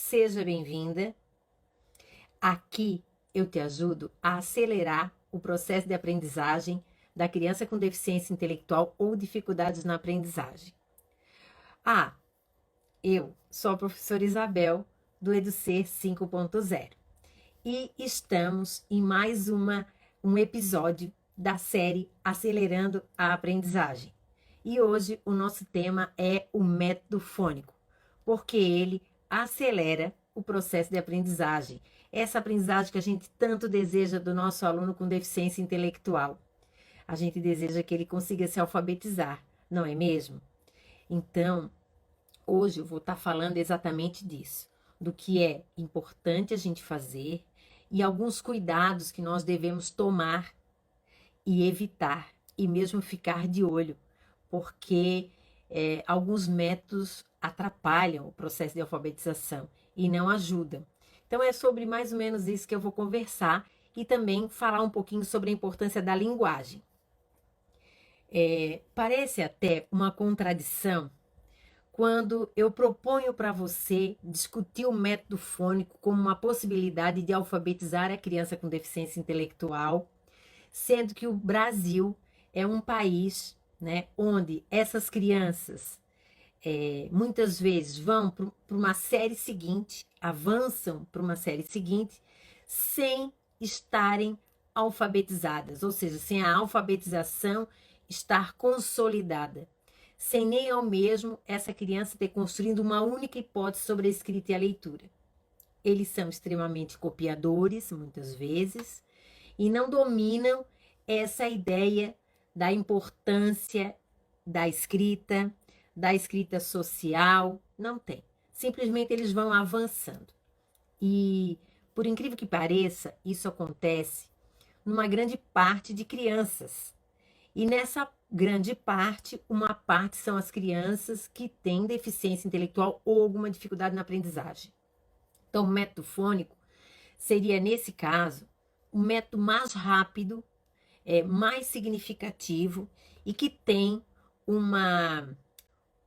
seja bem-vinda. Aqui eu te ajudo a acelerar o processo de aprendizagem da criança com deficiência intelectual ou dificuldades na aprendizagem. Eu sou a professora Isabel, do EduSer 5.0 e estamos em mais um episódio da série Acelerando a Aprendizagem. E hoje o nosso tema é o método fônico, porque ele acelera o processo de aprendizagem. Essa aprendizagem que a gente tanto deseja do nosso aluno com deficiência intelectual. A gente deseja que ele consiga se alfabetizar, não é mesmo? Então, hoje eu vou estar falando exatamente disso, do que é importante a gente fazer e alguns cuidados que nós devemos tomar e evitar, e mesmo ficar de olho, porque alguns métodos atrapalham o processo de alfabetização e não ajudam. Então é sobre mais ou menos isso que eu vou conversar e também falar um pouquinho sobre a importância da linguagem. Parece até uma contradição quando eu proponho para você discutir o método fônico como uma possibilidade de alfabetizar a criança com deficiência intelectual, sendo que o Brasil é um país, né, onde essas crianças muitas vezes vão para uma série seguinte, avançam para uma série seguinte, sem estarem alfabetizadas, ou seja, sem a alfabetização estar consolidada, sem nem ao mesmo essa criança ter construído uma única hipótese sobre a escrita e a leitura. Eles são extremamente copiadores, muitas vezes, e não dominam essa ideia da importância da escrita social, não tem. Simplesmente eles vão avançando. E, por incrível que pareça, isso acontece numa grande parte de crianças. E nessa grande parte, uma parte são as crianças que têm deficiência intelectual ou alguma dificuldade na aprendizagem. Então, o método fônico seria, nesse caso, o método mais rápido, mais significativo e que tem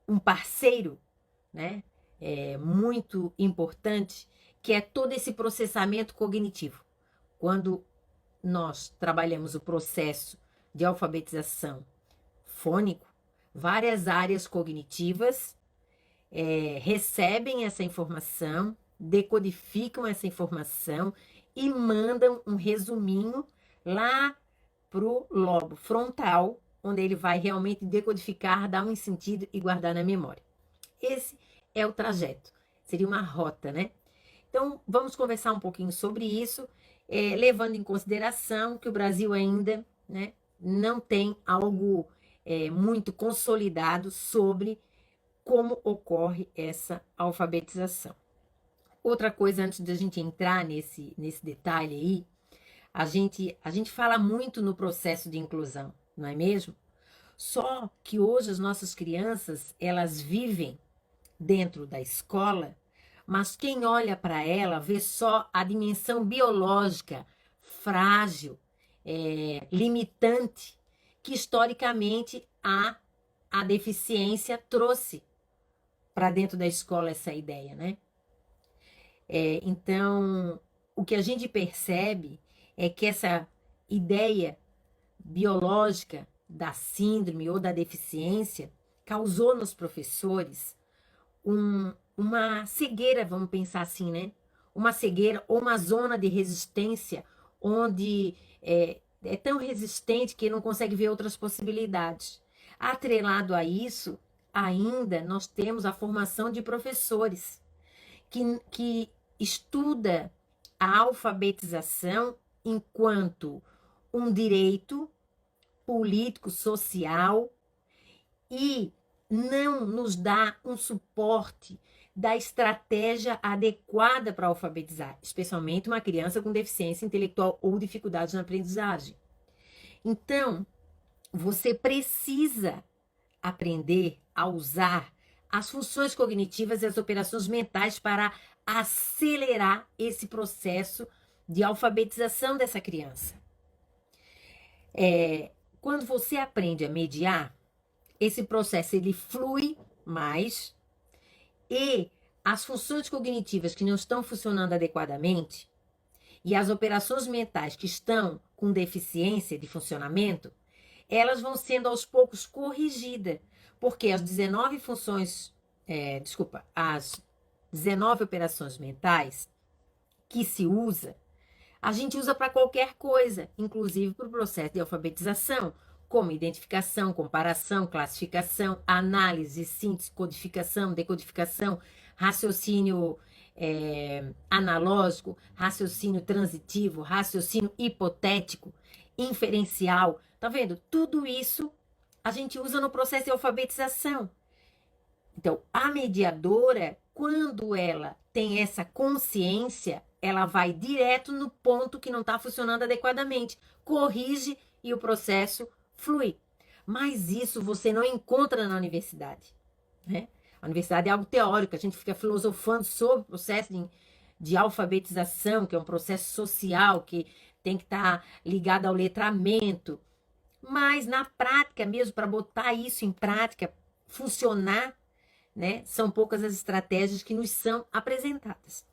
um parceiro, né, muito importante, que é todo esse processamento cognitivo. Quando nós trabalhamos o processo de alfabetização fônico, várias áreas cognitivas recebem essa informação, decodificam essa informação e mandam um resuminho lá para o lobo frontal, onde ele vai realmente decodificar, dar um sentido e guardar na memória. Esse é o trajeto, seria uma rota, né? Então, vamos conversar um pouquinho sobre isso, levando em consideração que o Brasil ainda, né, não tem algo muito consolidado sobre como ocorre essa alfabetização. Outra coisa, antes de a gente entrar nesse detalhe aí, a gente fala muito no processo de inclusão, não é mesmo? Só que hoje as nossas crianças, elas vivem dentro da escola, mas quem olha para ela vê só a dimensão biológica, frágil, limitante, que historicamente a deficiência trouxe para dentro da escola essa ideia, né? Então, o que a gente percebe é que essa ideia biológica da síndrome ou da deficiência causou nos professores uma cegueira, vamos pensar assim, né? Uma cegueira ou uma zona de resistência onde é tão resistente que não consegue ver outras possibilidades. Atrelado a isso, ainda nós temos a formação de professores que estuda a alfabetização enquanto um direito político, social e não nos dá um suporte da estratégia adequada para alfabetizar, especialmente uma criança com deficiência intelectual ou dificuldades na aprendizagem. Então, você precisa aprender a usar as funções cognitivas e as operações mentais para acelerar esse processo de alfabetização dessa criança. Quando você aprende a mediar, esse processo ele flui mais e as funções cognitivas que não estão funcionando adequadamente e as operações mentais que estão com deficiência de funcionamento, elas vão sendo aos poucos corrigidas, porque as 19 funções, as 19 operações mentais que se usa, a gente usa para qualquer coisa, inclusive para o processo de alfabetização, como identificação, comparação, classificação, análise, síntese, codificação, decodificação, raciocínio analógico, raciocínio transitivo, raciocínio hipotético, inferencial. Tá vendo? Tudo isso a gente usa no processo de alfabetização. Então, a mediadora, quando ela tem essa consciência, ela vai direto no ponto que não está funcionando adequadamente, corrige e o processo flui. Mas isso você não encontra na universidade, né? A universidade é algo teórico, a gente fica filosofando sobre o processo de alfabetização, que é um processo social, que tem que estar ligado ao letramento. Mas na prática mesmo, para botar isso em prática, funcionar, né? São poucas as estratégias que nos são apresentadas.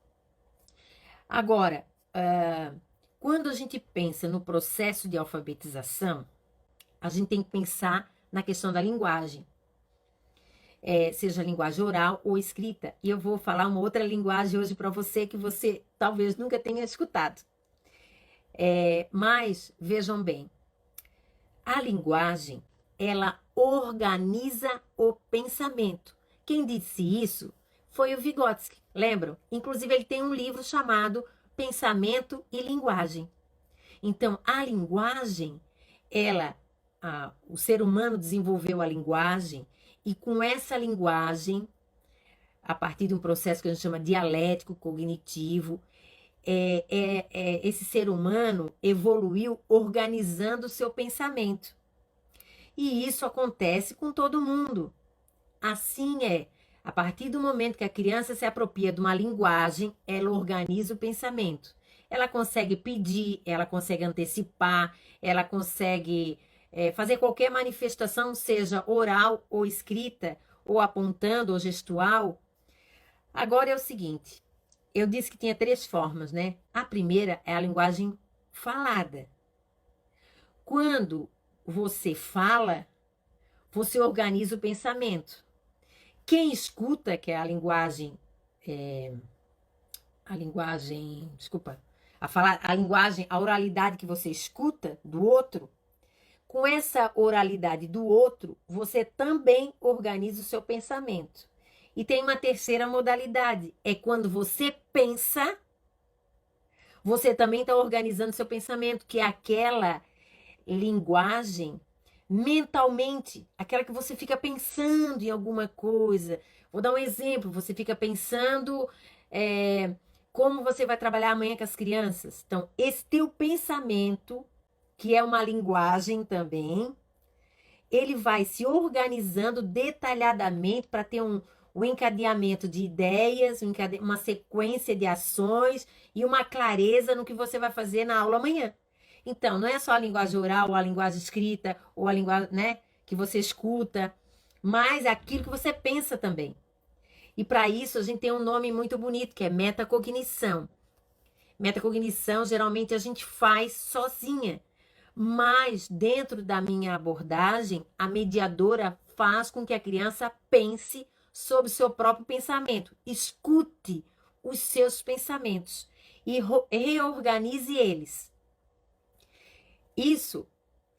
Agora, quando a gente pensa no processo de alfabetização, a gente tem que pensar na questão da linguagem, seja linguagem oral ou escrita. E eu vou falar uma outra linguagem hoje para você que você talvez nunca tenha escutado. Mas, vejam bem, a linguagem, ela organiza o pensamento. Quem disse isso foi o Vygotsky, lembram? Inclusive, ele tem um livro chamado Pensamento e Linguagem. Então, a linguagem, o ser humano desenvolveu a linguagem e com essa linguagem, a partir de um processo que a gente chama dialético cognitivo, esse ser humano evoluiu organizando o seu pensamento. E isso acontece com todo mundo. Assim a partir do momento que a criança se apropria de uma linguagem, ela organiza o pensamento. Ela consegue pedir, ela consegue antecipar, ela consegue fazer qualquer manifestação, seja oral ou escrita, ou apontando, ou gestual. Agora é o seguinte, eu disse que tinha 3 formas, né? A primeira é a linguagem falada. Quando você fala, você organiza o pensamento. Quem escuta, que é a linguagem, a oralidade que você escuta do outro, com essa oralidade do outro, você também organiza o seu pensamento. E tem uma terceira modalidade, é quando você pensa, você também está organizando seu pensamento, que é aquela linguagem mentalmente, aquela que você fica pensando em alguma coisa. Vou dar um exemplo, você fica pensando como você vai trabalhar amanhã com as crianças. Então, esse teu pensamento, que é uma linguagem também, ele vai se organizando detalhadamente para ter um encadeamento de ideias, uma sequência de ações e uma clareza no que você vai fazer na aula amanhã. Então, não é só a linguagem oral, ou a linguagem escrita, ou a linguagem, né, que você escuta, mas aquilo que você pensa também. E para isso a gente tem um nome muito bonito, que é metacognição. Metacognição, geralmente a gente faz sozinha, mas dentro da minha abordagem, a mediadora faz com que a criança pense sobre o seu próprio pensamento, escute os seus pensamentos e reorganize eles. Isso,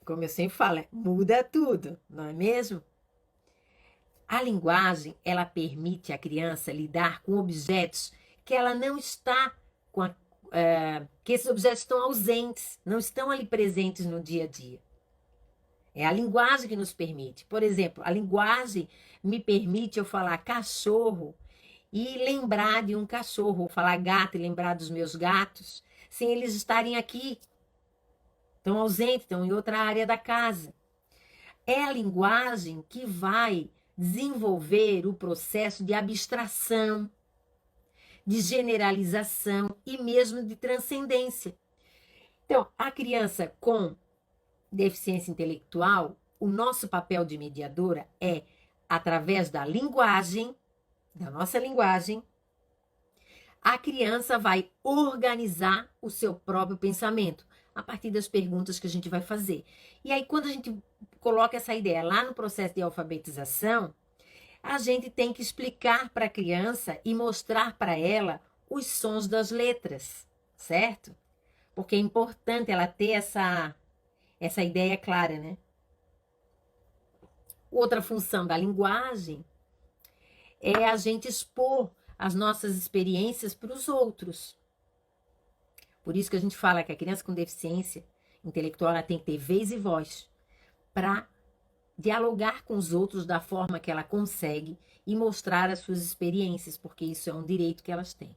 como eu sempre falo, muda tudo, não é mesmo? A linguagem, ela permite à criança lidar com objetos que ela não está que esses objetos estão ausentes, não estão ali presentes no dia a dia. É a linguagem que nos permite. Por exemplo, a linguagem me permite eu falar cachorro e lembrar de um cachorro, ou falar gato e lembrar dos meus gatos, sem eles estarem aqui. Estão ausentes, estão em outra área da casa. É a linguagem que vai desenvolver o processo de abstração, de generalização e mesmo de transcendência. Então, a criança com deficiência intelectual, o nosso papel de mediadora é, através da linguagem, da nossa linguagem, a criança vai organizar o seu próprio pensamento a partir das perguntas que a gente vai fazer. E aí, quando a gente coloca essa ideia lá no processo de alfabetização, a gente tem que explicar para a criança e mostrar para ela os sons das letras, certo? Porque é importante ela ter essa ideia clara, né? Outra função da linguagem é a gente expor as nossas experiências para os outros. Por isso que a gente fala que a criança com deficiência intelectual ela tem que ter vez e voz para dialogar com os outros da forma que ela consegue e mostrar as suas experiências, porque isso é um direito que elas têm.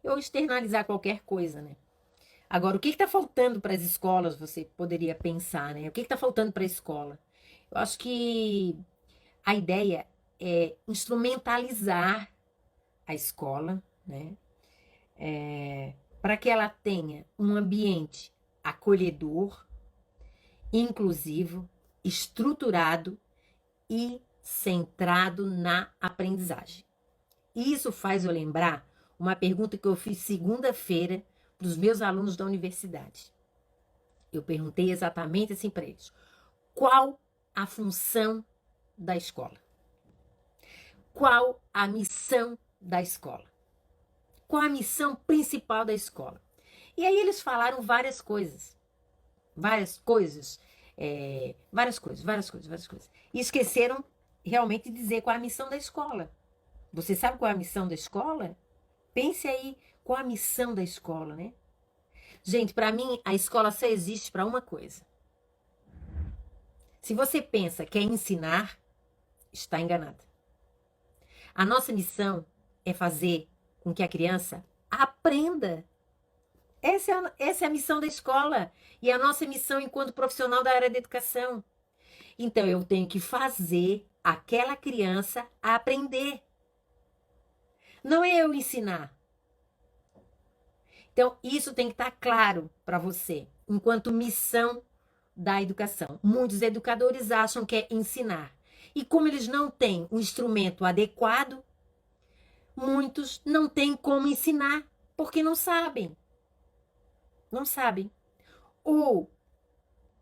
Ou externalizar qualquer coisa, né? Agora, o que está faltando para as escolas, você poderia pensar, né? O que está faltando para a escola? Eu acho que a ideia é instrumentalizar a escola, né? Para que ela tenha um ambiente acolhedor, inclusivo, estruturado e centrado na aprendizagem. Isso faz eu lembrar uma pergunta que eu fiz segunda-feira para os meus alunos da universidade. Eu perguntei exatamente assim para eles: qual a função da escola? Qual a missão da escola? Qual a missão principal da escola? E aí eles falaram várias coisas. Várias coisas. E esqueceram realmente de dizer qual a missão da escola. Você sabe qual é a missão da escola? Pense aí qual a missão da escola, né? Gente, para mim, a escola só existe para uma coisa. Se você pensa que é ensinar, está enganada. A nossa missão é fazer com que a criança aprenda. Essa é a missão da escola e a nossa missão enquanto profissional da área da educação. Então, eu tenho que fazer aquela criança aprender. Não é eu ensinar. Então, isso tem que estar claro para você, enquanto missão da educação. Muitos educadores acham que é ensinar. E como eles não têm um instrumento adequado, muitos não têm como ensinar, porque não sabem. Não sabem. Ou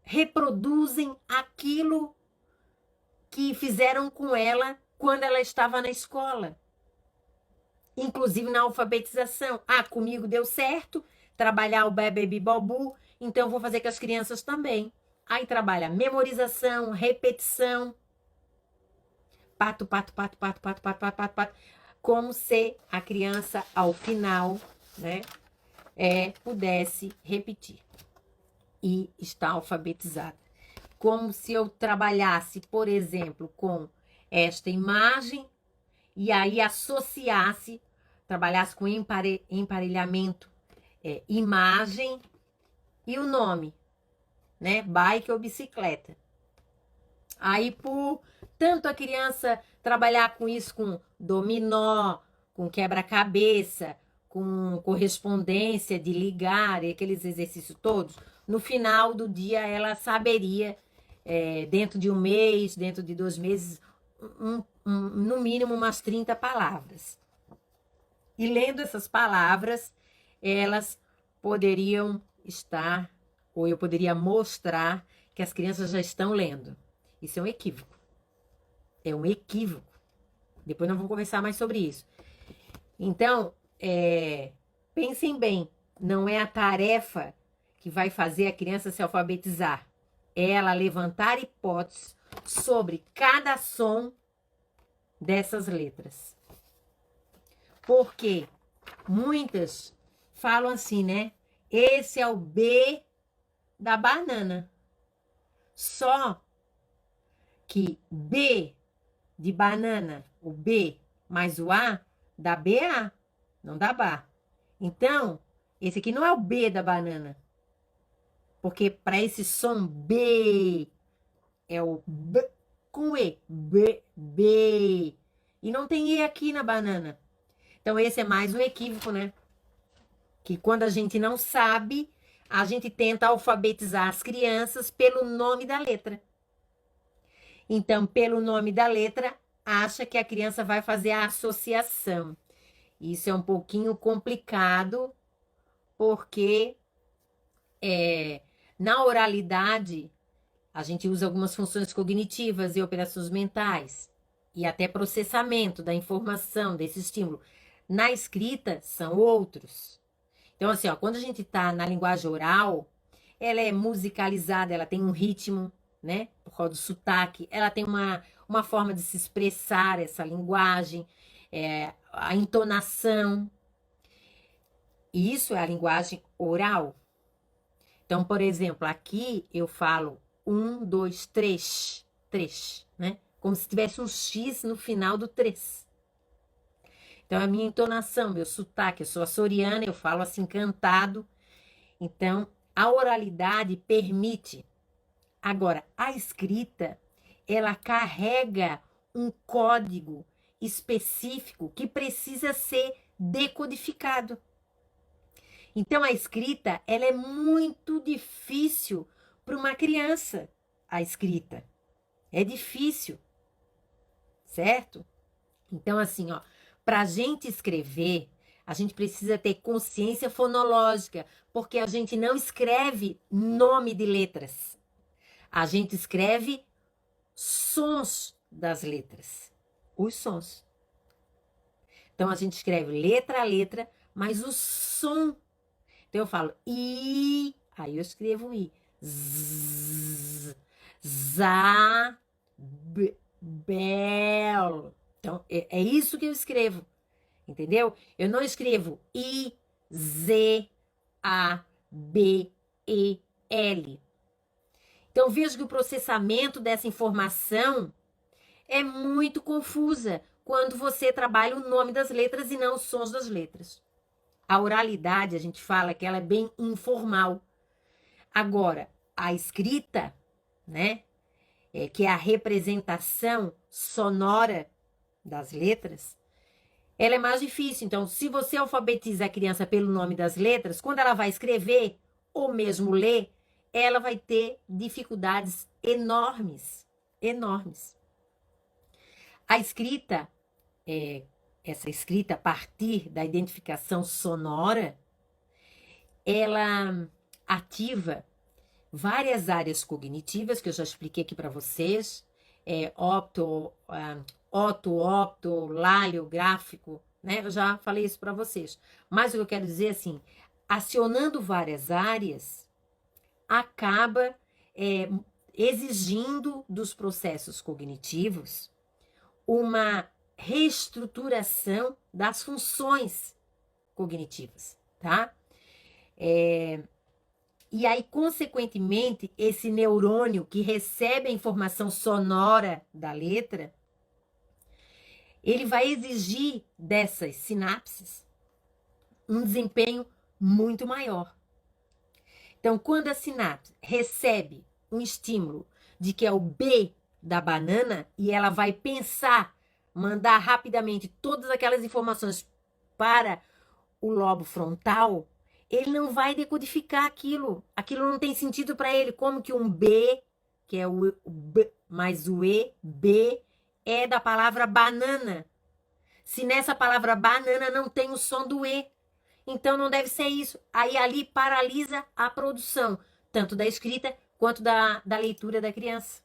reproduzem aquilo que fizeram com ela quando ela estava na escola. Inclusive na alfabetização. Ah, comigo deu certo, trabalhar o bebê bobu, então eu vou fazer com as crianças também. Aí trabalha memorização, repetição. Pato, pato, pato, pato, pato, pato, pato, pato, pato. Como se a criança, ao final, né, pudesse repetir. E está alfabetizada. Como se eu trabalhasse, por exemplo, com esta imagem e aí associasse, trabalhasse com emparelhamento, imagem e o nome, né? Bike ou bicicleta. Aí, por tanto a criança trabalhar com isso, com dominó, com quebra-cabeça, com correspondência de ligar, e aqueles exercícios todos, no final do dia ela saberia, dentro de um mês, dentro de 2 meses, no mínimo umas 30 palavras. E lendo essas palavras, elas poderiam estar, ou eu poderia mostrar que as crianças já estão lendo. Isso é um equívoco. É um equívoco. Depois nós vamos conversar mais sobre isso. Então, pensem bem, não é a tarefa que vai fazer a criança se alfabetizar. É ela levantar hipóteses sobre cada som dessas letras. Porque muitas falam assim, né? Esse é o B da banana. Só que B de banana, o B mais o A, dá BA, não dá BA. Então, esse aqui não é o B da banana. Porque para esse som B, é o B com E. B, B. E não tem E aqui na banana. Então, esse é mais um equívoco, né? Que quando a gente não sabe, a gente tenta alfabetizar as crianças pelo nome da letra. Então, pelo nome da letra, acha que a criança vai fazer a associação. Isso é um pouquinho complicado, porque na oralidade a gente usa algumas funções cognitivas e operações mentais, e até processamento da informação, desse estímulo. Na escrita, são outros. Então, assim, ó, quando a gente está na linguagem oral, ela é musicalizada, ela tem um ritmo, né? Por causa do sotaque, ela tem uma forma de se expressar essa linguagem, a entonação. E isso é a linguagem oral. Então, por exemplo, aqui eu falo um, dois, três, três, né? Como se tivesse um X no final do três. Então, a minha entonação, meu sotaque, eu sou açoriana, eu falo assim cantado. Então, a oralidade permite. Agora, a escrita, ela carrega um código específico que precisa ser decodificado. Então, a escrita, ela é muito difícil para uma criança, a escrita. É difícil, certo? Então, assim, ó, para a gente escrever, a gente precisa ter consciência fonológica, porque a gente não escreve nome de letras. A gente escreve sons das letras. Os sons. Então, a gente escreve letra a letra, mas o som. Então, eu falo I, aí eu escrevo I. Z, za, bel. Então, é isso que eu escrevo, entendeu? Eu não escrevo I, Z, A, B, E, L. Então, vejo que o processamento dessa informação é muito confusa quando você trabalha o nome das letras e não os sons das letras. A oralidade, a gente fala que ela é bem informal. Agora, a escrita, né, que é a representação sonora das letras, ela é mais difícil. Então, se você alfabetiza a criança pelo nome das letras, quando ela vai escrever ou mesmo ler, ela vai ter dificuldades enormes, enormes. A escrita, essa escrita a partir da identificação sonora, ela ativa várias áreas cognitivas, que eu já expliquei aqui para vocês, opto, lalio, gráfico, né? Eu já falei isso para vocês. Mas o que eu quero dizer, assim, acionando várias áreas, acaba exigindo dos processos cognitivos uma reestruturação das funções cognitivas, tá? E aí, consequentemente, esse neurônio que recebe a informação sonora da letra, ele vai exigir dessas sinapses um desempenho muito maior. Então, quando a sinapse recebe um estímulo de que é o B da banana e ela vai pensar, mandar rapidamente todas aquelas informações para o lobo frontal, ele não vai decodificar aquilo. Aquilo não tem sentido para ele. Como que um B, que é o B mais o E, B, é da palavra banana. Se nessa palavra banana não tem o som do E, então não deve ser isso. Aí ali paralisa a produção, tanto da escrita quanto da leitura da criança.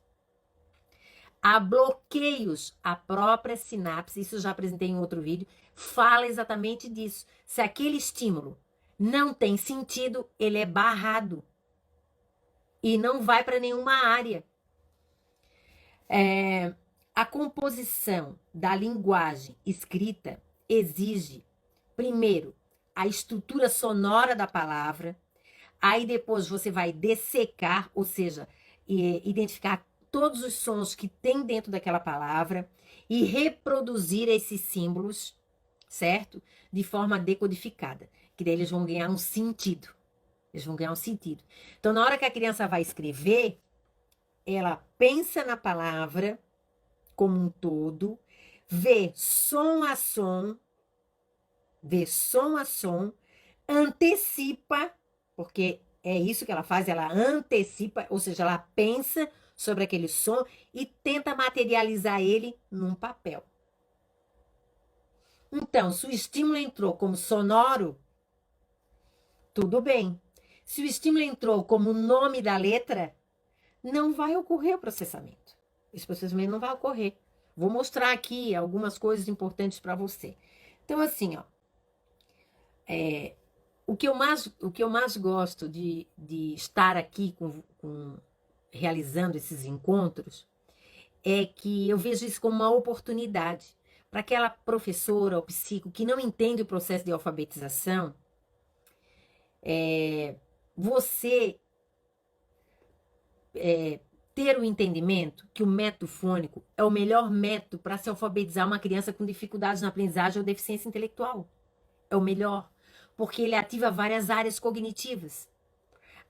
Há bloqueios à própria sinapse, isso eu já apresentei em outro vídeo, fala exatamente disso. Se aquele estímulo não tem sentido, ele é barrado e não vai para nenhuma área. A composição da linguagem escrita exige, primeiro, a estrutura sonora da palavra, aí depois você vai dessecar, ou seja, identificar todos os sons que tem dentro daquela palavra e reproduzir esses símbolos, certo? De forma decodificada, que daí eles vão ganhar um sentido. Eles vão ganhar um sentido. Então, na hora que a criança vai escrever, ela pensa na palavra como um todo, vê som a som, antecipa, porque é isso que ela faz, ela antecipa, ou seja, ela pensa sobre aquele som e tenta materializar ele num papel. Então, se o estímulo entrou como sonoro, tudo bem. Se o estímulo entrou como nome da letra, não vai ocorrer o processamento. Esse processamento não vai ocorrer. Vou mostrar aqui algumas coisas importantes para você. Então, assim, ó, o que eu mais gosto de estar aqui realizando esses encontros é que eu vejo isso como uma oportunidade para aquela professora ou psico que não entende o processo de alfabetização, você ter o entendimento que o método fônico é o melhor método para se alfabetizar uma criança com dificuldades na aprendizagem ou deficiência intelectual. É o melhor, porque ele ativa várias áreas cognitivas.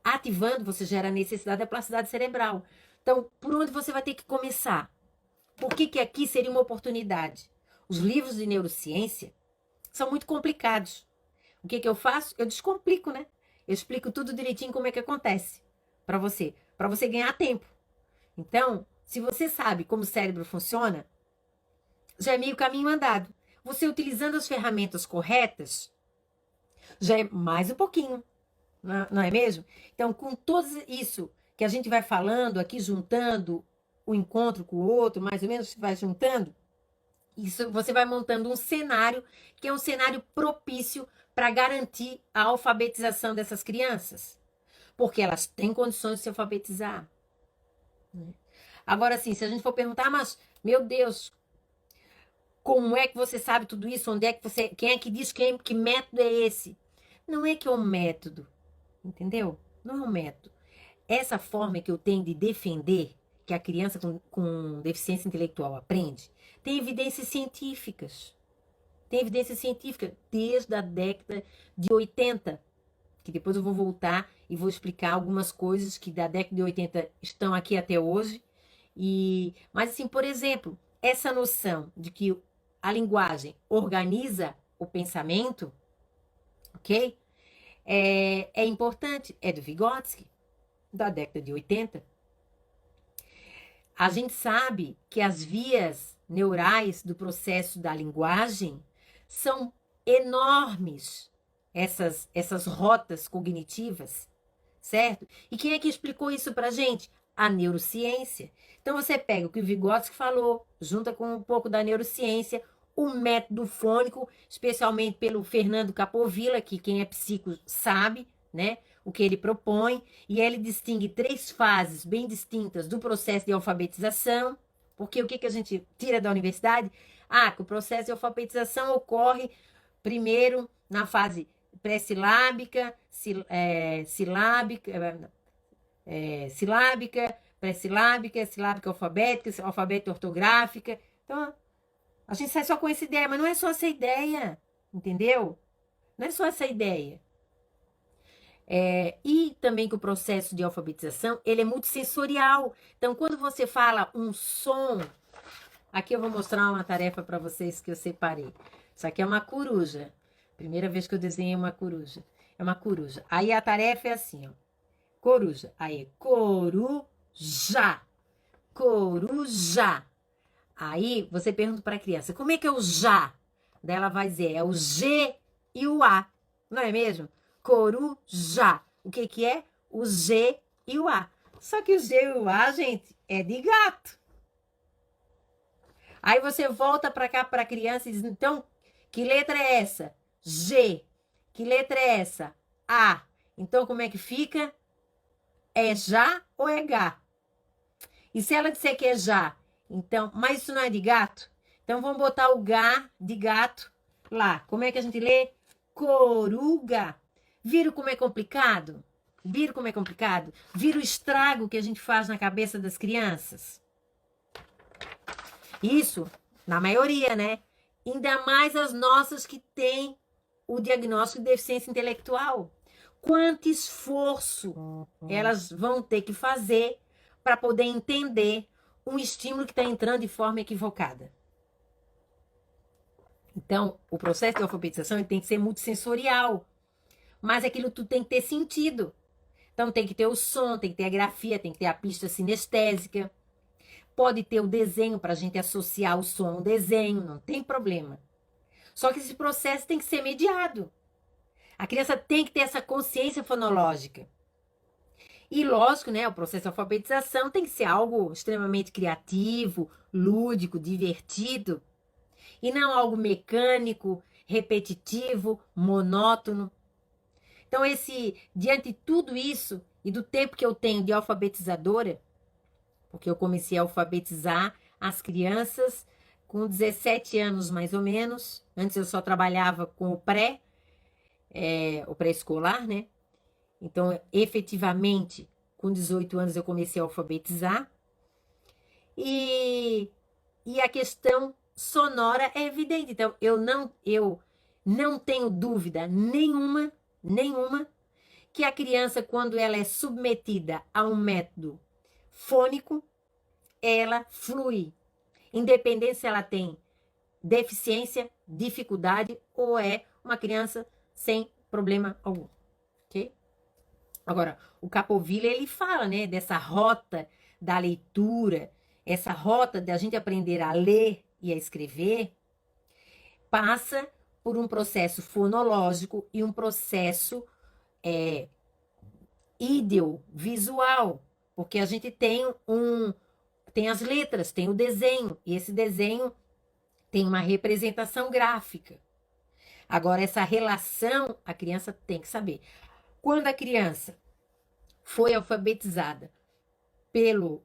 Ativando, você gera a necessidade da plasticidade cerebral. Então, por onde você vai ter que começar? Por que aqui seria uma oportunidade? Os livros de neurociência são muito complicados. O que eu faço? Eu descomplico, né? Eu explico tudo direitinho como é que acontece para você ganhar tempo. Então, se você sabe como o cérebro funciona, já é meio caminho andado. Você utilizando as ferramentas corretas, já é mais um pouquinho, não é mesmo? Então, com tudo isso que a gente vai falando aqui, juntando o encontro com o outro, mais ou menos, você vai juntando, isso você vai montando um cenário que é um cenário propício para garantir a alfabetização dessas crianças. Porque elas têm condições de se alfabetizar. Agora, sim, se a gente for perguntar, mas, meu Deus, como é que você sabe tudo isso? Onde é que você. Quem é que diz que método é esse? Não é que é um método, entendeu? Não é um método. Essa forma que eu tenho de defender que a criança com deficiência intelectual aprende, tem evidências científicas. Tem evidência científica desde a década de 80, que depois eu vou voltar e vou explicar algumas coisas que da década de 80 estão aqui até hoje. Mas assim, por exemplo, essa noção de que a linguagem organiza o pensamento, ok? É importante, é do Vygotsky, da década de 80. A gente sabe que as vias neurais do processo da linguagem são enormes, essas rotas cognitivas, certo? E quem é que explicou isso pra gente? A neurociência. Então você pega o que o Vygotsky falou, junta com um pouco da neurociência, o método fônico, especialmente pelo Fernando Capovilla, que quem é psico sabe, né? O que ele propõe, e ele distingue 3 fases bem distintas do processo de alfabetização, porque o que a gente tira da universidade? Que o processo de alfabetização ocorre primeiro na fase pré-silábica, silábica, pré-silábica, silábica alfabética, alfabética ortográfica. Então, a gente sai só com essa ideia, mas não é só essa ideia, entendeu? Não é só essa ideia. E também que o processo de alfabetização, ele é multissensorial. Então, quando você fala um som, aqui eu vou mostrar uma tarefa para vocês que eu separei. Isso aqui é uma coruja. Primeira vez que eu desenhei uma coruja. É uma coruja. Aí a tarefa é assim, ó. Coruja. Aí, coruja. Coruja. Aí você pergunta para a criança, como é que é o já? Daí ela vai dizer, é o G e o A. Não é mesmo? Coruja. O que é? O G e o A. Só que o G e o A, gente, é de gato. Aí você volta para cá para a criança e diz, então, que letra é essa? G. Que letra é essa? A. Então, como é que fica? É já ou é gá? E se ela disser que é já, então, mas isso não é de gato? Então, vamos botar o gá de gato lá. Como é que a gente lê? Coruga. Viram como é complicado? Viram como é complicado? Viram o estrago que a gente faz na cabeça das crianças? Isso, na maioria, né? Ainda mais as nossas que têm o diagnóstico de deficiência intelectual. Quanto esforço elas vão ter que fazer para poder entender um estímulo que está entrando de forma equivocada. Então, o processo de alfabetização ele tem que ser multissensorial, mas aquilo tudo tem que ter sentido. Então, tem que ter o som, tem que ter a grafia, tem que ter a pista sinestésica. Pode ter o desenho para a gente associar o som ao desenho, não tem problema. Só que esse processo tem que ser mediado. A criança tem que ter essa consciência fonológica. E lógico, né, o processo de alfabetização tem que ser algo extremamente criativo, lúdico, divertido, e não algo mecânico, repetitivo, monótono. Então, diante de tudo isso e do tempo que eu tenho de alfabetizadora, porque eu comecei a alfabetizar as crianças com 17 anos mais ou menos. Antes eu só trabalhava com o pré-escolar, né? Então, efetivamente, com 18 anos eu comecei a alfabetizar. E, e a questão sonora é evidente. Então, eu não tenho dúvida nenhuma, que a criança, quando ela é submetida a um método fônico, ela flui, independente se ela tem deficiência, dificuldade ou é uma criança sem problema algum, ok? Agora, o Capovilla, ele fala, né, dessa rota da leitura, essa rota da gente aprender a ler e a escrever, passa por um processo fonológico e um processo visual, porque a gente tem as letras, tem o desenho, e esse desenho tem uma representação gráfica. Agora, essa relação, a criança tem que saber. Quando a criança foi alfabetizada pelo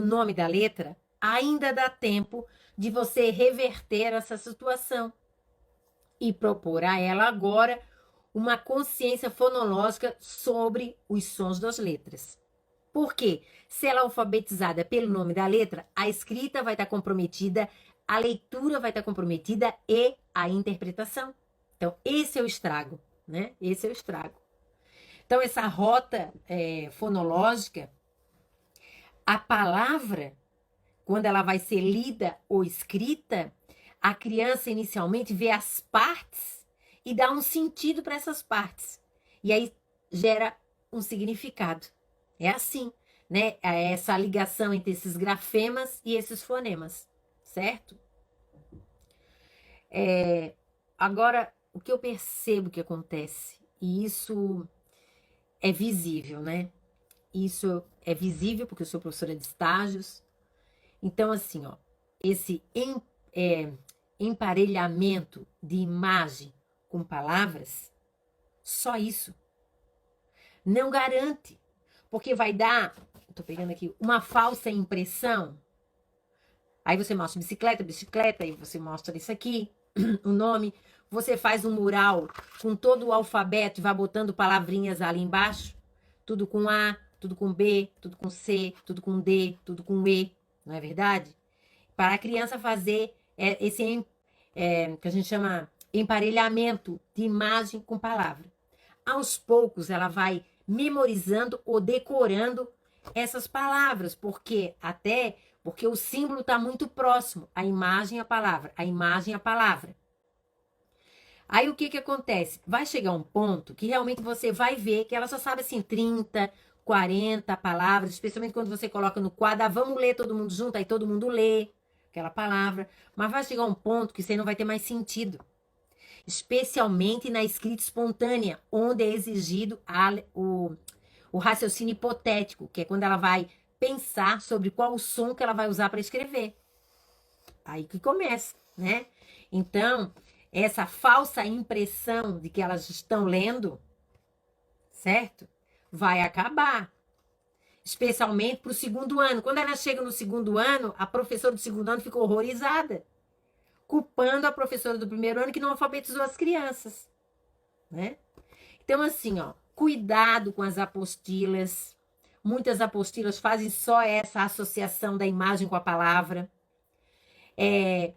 nome da letra, ainda dá tempo de você reverter essa situação e propor a ela agora uma consciência fonológica sobre os sons das letras. Por quê? Se ela é alfabetizada pelo nome da letra, a escrita vai estar comprometida, a leitura vai estar comprometida e a interpretação. Então, esse é o estrago, né? Esse é o estrago. Então, essa rota fonológica, a palavra, quando ela vai ser lida ou escrita, a criança inicialmente vê as partes e dá um sentido para essas partes. E aí gera um significado. É assim, né? É essa ligação entre esses grafemas e esses fonemas, certo? Agora, o que eu percebo que acontece, e isso é visível, né? Isso é visível porque eu sou professora de estágios. Então, assim, ó, esse emparelhamento de imagem com palavras, só isso não garante, porque vai dar, tô pegando aqui, uma falsa impressão. Aí você mostra bicicleta, aí você mostra isso aqui, o nome. Você faz um mural com todo o alfabeto e vai botando palavrinhas ali embaixo, tudo com A, tudo com B, tudo com C, tudo com D, tudo com E, não é verdade? Para a criança fazer esse que a gente chama emparelhamento de imagem com palavra. Aos poucos ela vai memorizando ou decorando essas palavras, porque o símbolo está muito próximo, a imagem e a palavra, a imagem e a palavra. Aí o que acontece? Vai chegar um ponto que realmente você vai ver que ela só sabe assim 30, 40 palavras, especialmente quando você coloca no quadro, vamos ler todo mundo junto, aí todo mundo lê aquela palavra, mas vai chegar um ponto que você não vai ter mais sentido. Especialmente na escrita espontânea, onde é exigido o raciocínio hipotético, que é quando ela vai pensar sobre qual o som que ela vai usar para escrever. Aí que começa, né? Então, essa falsa impressão de que elas estão lendo, certo? Vai acabar. Especialmente para o segundo ano. Quando ela chega no segundo ano, a professora do segundo ano ficou horrorizada, culpando a professora do primeiro ano que não alfabetizou as crianças, né? Então, assim, ó, cuidado com as apostilas. Muitas apostilas fazem só essa associação da imagem com a palavra.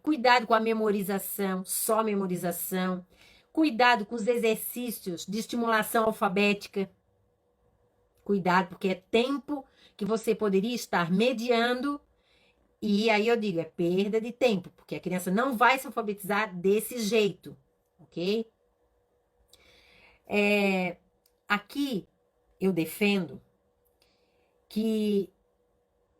Cuidado com a memorização, só memorização. Cuidado com os exercícios de estimulação alfabética. Cuidado, porque é tempo que você poderia estar mediando. E aí eu digo, é perda de tempo, porque a criança não vai se alfabetizar desse jeito, ok? Aqui eu defendo que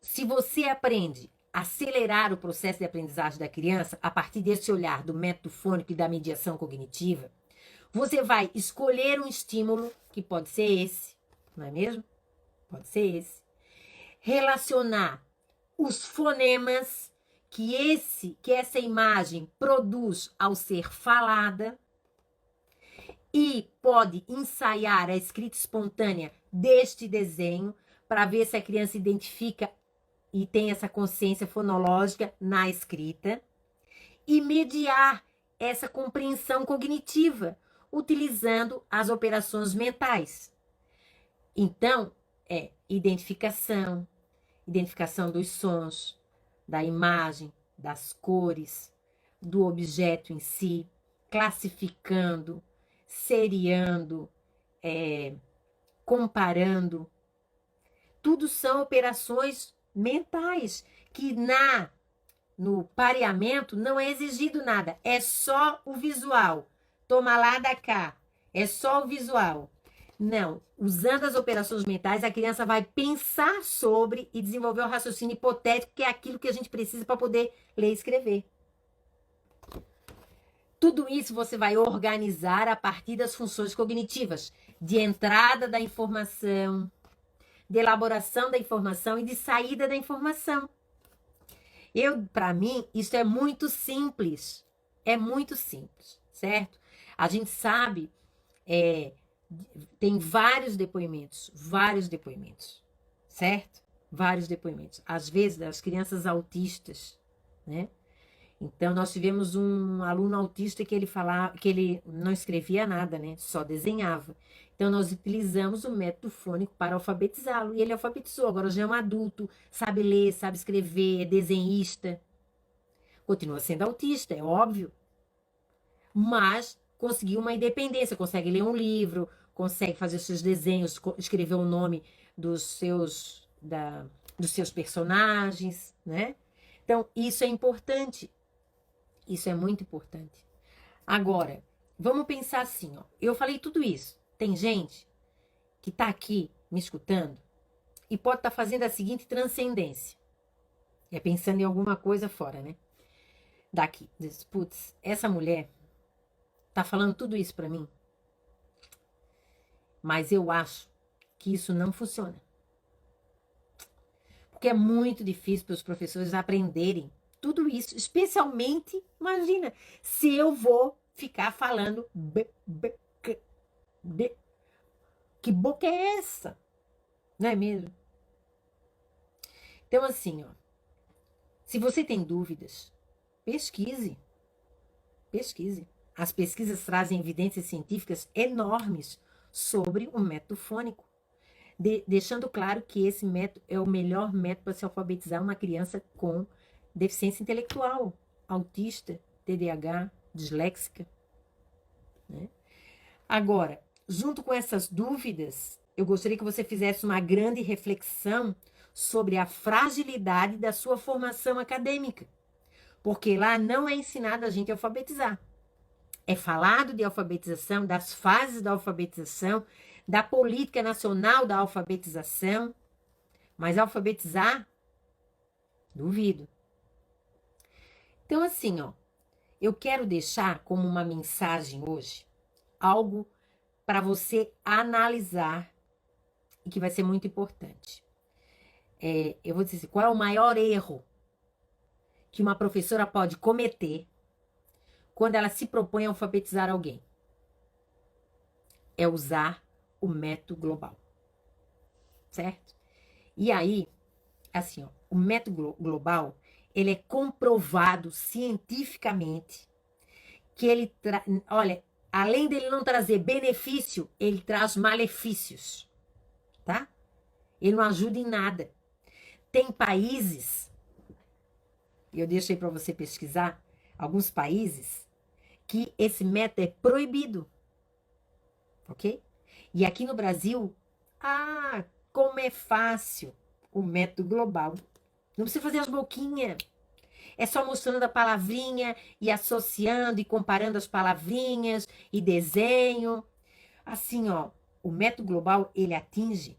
se você aprende acelerar o processo de aprendizagem da criança a partir desse olhar do método fônico e da mediação cognitiva, você vai escolher um estímulo, que pode ser esse, não é mesmo? Pode ser esse. Relacionar os fonemas que essa imagem produz ao ser falada e pode ensaiar a escrita espontânea deste desenho para ver se a criança identifica e tem essa consciência fonológica na escrita e mediar essa compreensão cognitiva utilizando as operações mentais. Então, identificação dos sons, da imagem, das cores, do objeto em si, classificando, seriando, comparando. Tudo são operações mentais que no pareamento não é exigido nada, é só o visual. Toma lá da cá, é só o visual. Não, usando as operações mentais, a criança vai pensar sobre e desenvolver o raciocínio hipotético, que é aquilo que a gente precisa para poder ler e escrever. Tudo isso você vai organizar a partir das funções cognitivas, de entrada da informação, de elaboração da informação e de saída da informação. Para mim, isso é muito simples. É muito simples, certo? A gente sabe, tem vários depoimentos, certo? Vários depoimentos. Às vezes, das crianças autistas, né? Então, nós tivemos um aluno autista que ele falava, que ele não escrevia nada, né? Só desenhava. Então, nós utilizamos o método fônico para alfabetizá-lo. E ele alfabetizou. Agora já é um adulto, sabe ler, sabe escrever, é desenhista. Continua sendo autista, é óbvio. Mas conseguiu uma independência, consegue ler um livro, consegue fazer seus desenhos, escrever o nome dos seus personagens, né? Então, isso é importante. Isso é muito importante. Agora, vamos pensar assim, ó. Eu falei tudo isso. Tem gente que está aqui me escutando e pode estar fazendo a seguinte transcendência. Pensando em alguma coisa fora, né? Daqui. Diz, putz, essa mulher tá falando tudo isso para mim, mas eu acho que isso não funciona. Porque é muito difícil para os professores aprenderem tudo isso, especialmente, imagina, se eu vou ficar falando que boca é essa? Não é mesmo? Então, assim, ó, se você tem dúvidas, pesquise. As pesquisas trazem evidências científicas enormes sobre o método fônico, deixando claro que esse método é o melhor método para se alfabetizar uma criança com deficiência intelectual, autista, TDAH, disléxica, né? Agora, junto com essas dúvidas, eu gostaria que você fizesse uma grande reflexão sobre a fragilidade da sua formação acadêmica, porque lá não é ensinado a gente a alfabetizar. É falado de alfabetização, das fases da alfabetização, da política nacional da alfabetização, mas alfabetizar, duvido. Então, assim, ó, eu quero deixar como uma mensagem hoje algo para você analisar e que vai ser muito importante. Eu vou dizer assim, qual é o maior erro que uma professora pode cometer quando ela se propõe a alfabetizar alguém? É usar o método global, certo? E aí, assim, ó, o método global, ele é comprovado cientificamente que ele, olha, além dele não trazer benefício, ele traz malefícios, tá? Ele não ajuda em nada. Tem países, eu deixei para você pesquisar, alguns países que esse método é proibido, ok? E aqui no Brasil, como é fácil o método global. Não precisa fazer as boquinhas. É só mostrando a palavrinha e associando e comparando as palavrinhas e desenho. Assim, ó, o método global, ele atinge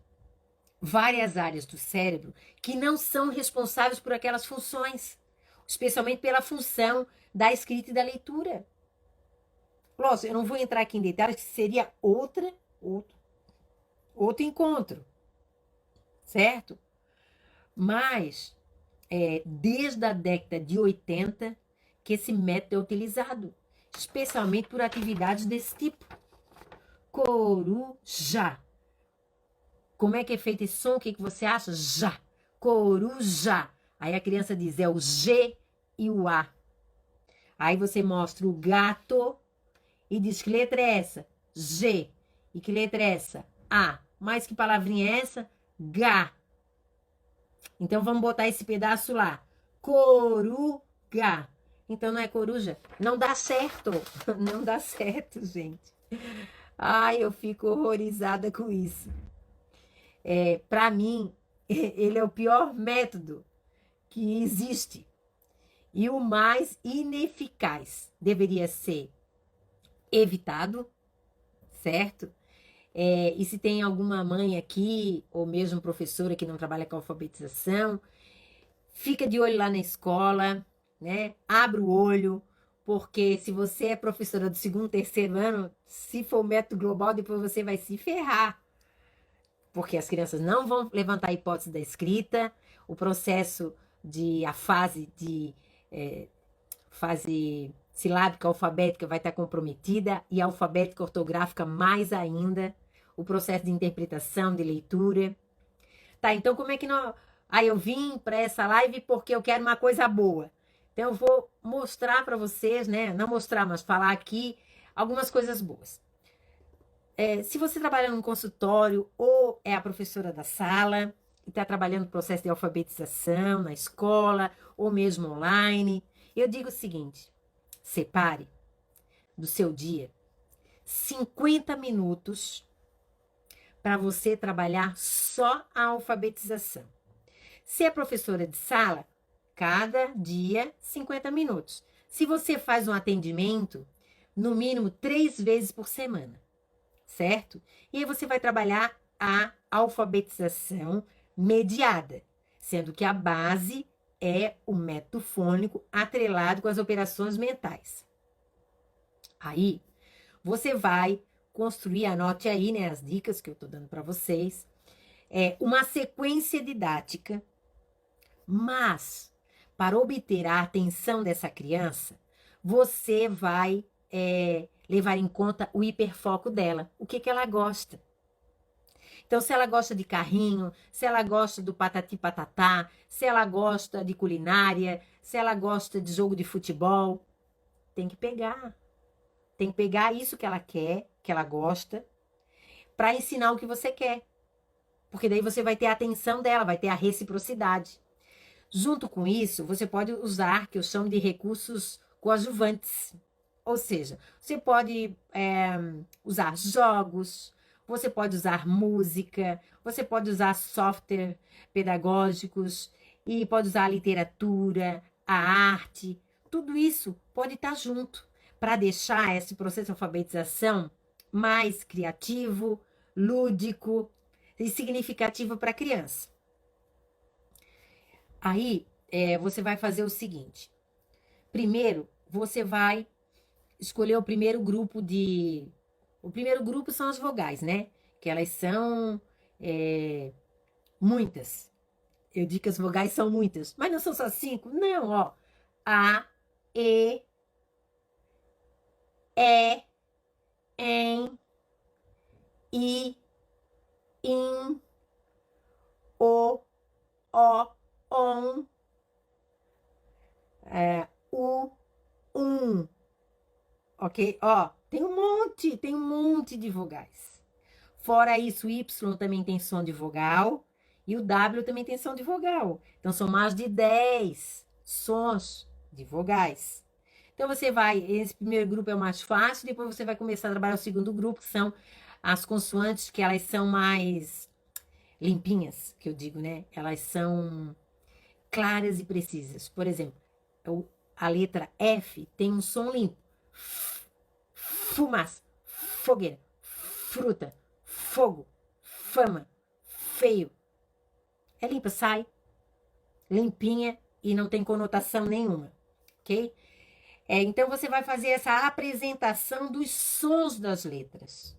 várias áreas do cérebro que não são responsáveis por aquelas funções, especialmente pela função da escrita e da leitura. Lógico, eu não vou entrar aqui em detalhes, que seria outro encontro, certo? Mas desde a década de 80 que esse método é utilizado, especialmente por atividades desse tipo. Coruja. Como é que é feito esse som? O que você acha? Já. Coruja. Aí a criança diz, é o G e o A. Aí você mostra o gato e diz, que letra é essa? G. E que letra é essa? A. Mais que palavrinha é essa? Gá. Então vamos botar esse pedaço lá. Coruga. Então não é coruja? Não dá certo. Não dá certo, gente. Ai, eu fico horrorizada com isso. Para mim, ele é o pior método que existe. E o mais ineficaz. Deveria ser evitado, certo? E se tem alguma mãe aqui, ou mesmo professora que não trabalha com alfabetização, fica de olho lá na escola, né? Abre o olho, porque se você é professora do segundo, terceiro ano, se for o método global, depois você vai se ferrar. Porque as crianças não vão levantar a hipótese da escrita, o processo a fase silábica, alfabética vai estar comprometida, e a alfabética ortográfica mais ainda, o processo de interpretação, de leitura. Tá, então como é que nós... Aí eu vim para essa live porque eu quero uma coisa boa. Então eu vou mostrar para vocês, né? Não mostrar, mas falar aqui algumas coisas boas. Se você trabalha num consultório ou é a professora da sala e está trabalhando no processo de alfabetização na escola ou mesmo online, eu digo o seguinte: separe do seu dia 50 minutos para você trabalhar só a alfabetização. Se é professora de sala, cada dia 50 minutos. Se você faz um atendimento, no mínimo 3 vezes por semana, certo? E aí você vai trabalhar a alfabetização mediada, sendo que a base é o método fônico atrelado com as operações mentais. Aí, você vai construir, anote aí, né, as dicas que eu estou dando para vocês, uma sequência didática, mas para obter a atenção dessa criança, você vai levar em conta o hiperfoco dela, o que ela gosta. Então, se ela gosta de carrinho, se ela gosta do patati patatá, se ela gosta de culinária, se ela gosta de jogo de futebol, tem que pegar. Tem que pegar isso que ela quer, que ela gosta, para ensinar o que você quer. Porque daí você vai ter a atenção dela, vai ter a reciprocidade. Junto com isso, você pode usar, que eu chamo de recursos coadjuvantes. Ou seja, você pode usar jogos, você pode usar música, você pode usar software pedagógicos e pode usar a literatura, a arte. Tudo isso pode estar junto para deixar esse processo de alfabetização mais criativo, lúdico e significativo para a criança. Aí, você vai fazer o seguinte. Primeiro, você vai escolher o primeiro grupo de... O primeiro grupo são as vogais, né? Que elas são muitas. Eu digo que as vogais são muitas, mas não são só 5. Não, ó. A, E, em, I, in, o, on, u, ok? Ó, tem um monte de vogais. Fora isso, o Y também tem som de vogal e o W também tem som de vogal. Então, são mais de 10 sons de vogais. Então, esse primeiro grupo é o mais fácil, depois você vai começar a trabalhar o segundo grupo, que são as consoantes, que elas são mais limpinhas, que eu digo, né? Elas são claras e precisas. Por exemplo, a letra F tem um som limpo. Fumaça, fogueira, fruta, fogo, fama, feio, É limpa, sai. Limpinha e não tem conotação nenhuma, ok? Então, você vai fazer essa apresentação dos sons das letras.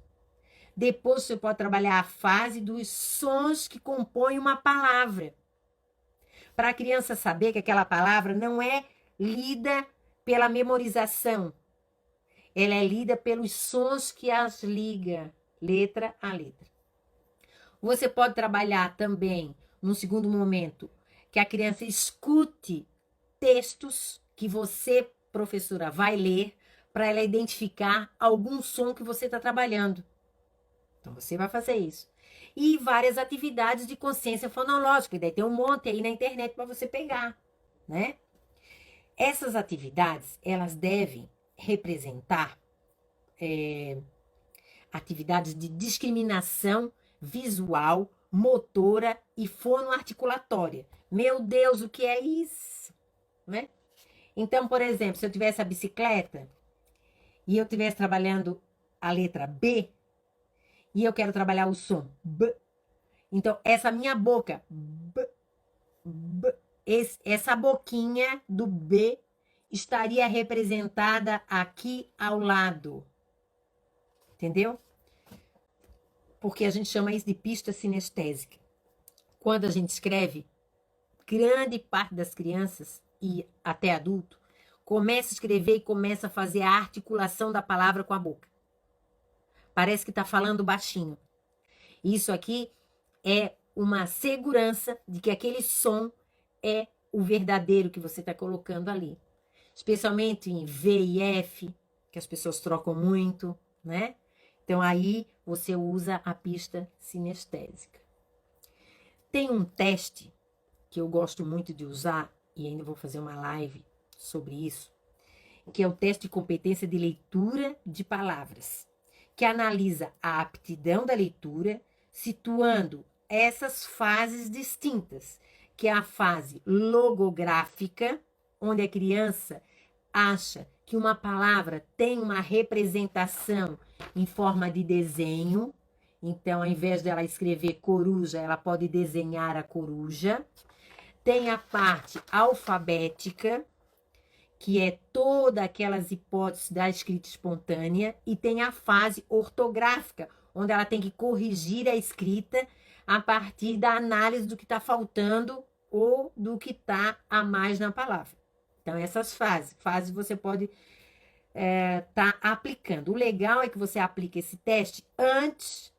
Depois, você pode trabalhar a fase dos sons que compõem uma palavra. Para a criança saber que aquela palavra não é lida pela memorização. Ela é lida pelos sons que as liga, letra a letra. Você pode trabalhar também, num segundo momento, que a criança escute textos que você, professora, vai ler para ela identificar algum som que você está trabalhando. Então, você vai fazer isso. E várias atividades de consciência fonológica. E daí tem um monte aí na internet para você pegar, né? Essas atividades, elas devem representar atividades de discriminação visual, motora e fonoarticulatória. Meu Deus, o que é isso? Né? Então, por exemplo, se eu tivesse a bicicleta e eu estivesse trabalhando a letra B e eu quero trabalhar o som B, então essa minha boca, B, B, essa boquinha do B estaria representada aqui ao lado. Entendeu? Porque a gente chama isso de pista sinestésica. Quando a gente escreve, grande parte das crianças e até adulto começa a escrever e começa a fazer a articulação da palavra com a boca. Parece que está falando baixinho. Isso aqui é uma segurança de que aquele som é o verdadeiro que você está colocando ali. Especialmente em V e F, que as pessoas trocam muito, né? Então, aí você usa a pista sinestésica. Tem um teste que eu gosto muito de usar, e ainda vou fazer uma live sobre isso, que é o teste de competência de leitura de palavras, que analisa a aptidão da leitura, situando essas fases distintas, que é a fase logográfica, onde a criança acha que uma palavra tem uma representação em forma de desenho. Então, ao invés dela escrever coruja, ela pode desenhar a coruja. Tem a parte alfabética, que é todas aquelas hipóteses da escrita espontânea. E tem a fase ortográfica, onde ela tem que corrigir a escrita a partir da análise do que está faltando ou do que está a mais na palavra. Então, essas fases você pode tá aplicando. O legal é que você aplica esse teste antes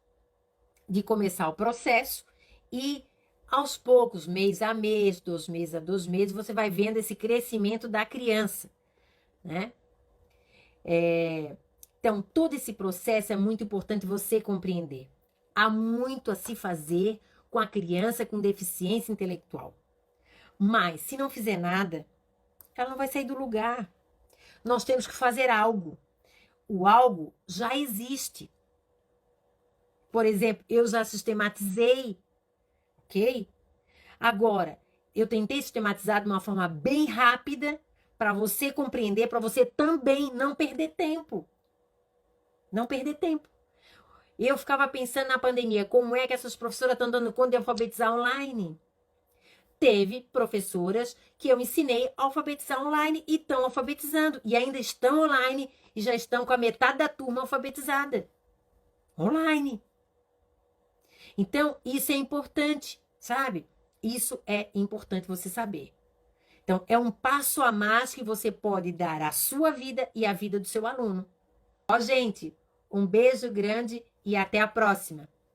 de começar o processo e aos poucos, mês a mês, 2 meses a 2 meses, você vai vendo esse crescimento da criança, né? Então, todo esse processo é muito importante você compreender. Há muito a se fazer com a criança com deficiência intelectual. Mas, se não fizer nada, ela não vai sair do lugar. Nós temos que fazer algo. O algo já existe. Por exemplo, eu já sistematizei, ok? Agora, eu tentei sistematizar de uma forma bem rápida para você compreender, para você também não perder tempo. Não perder tempo. Eu ficava pensando na pandemia, como é que essas professoras estão dando conta de alfabetizar online? Teve professoras que eu ensinei a alfabetizar online e estão alfabetizando. E ainda estão online e já estão com a metade da turma alfabetizada. Online. Então, isso é importante, sabe? Isso é importante você saber. Então, é um passo a mais que você pode dar à sua vida e à vida do seu aluno. Ó, gente, um beijo grande e até a próxima.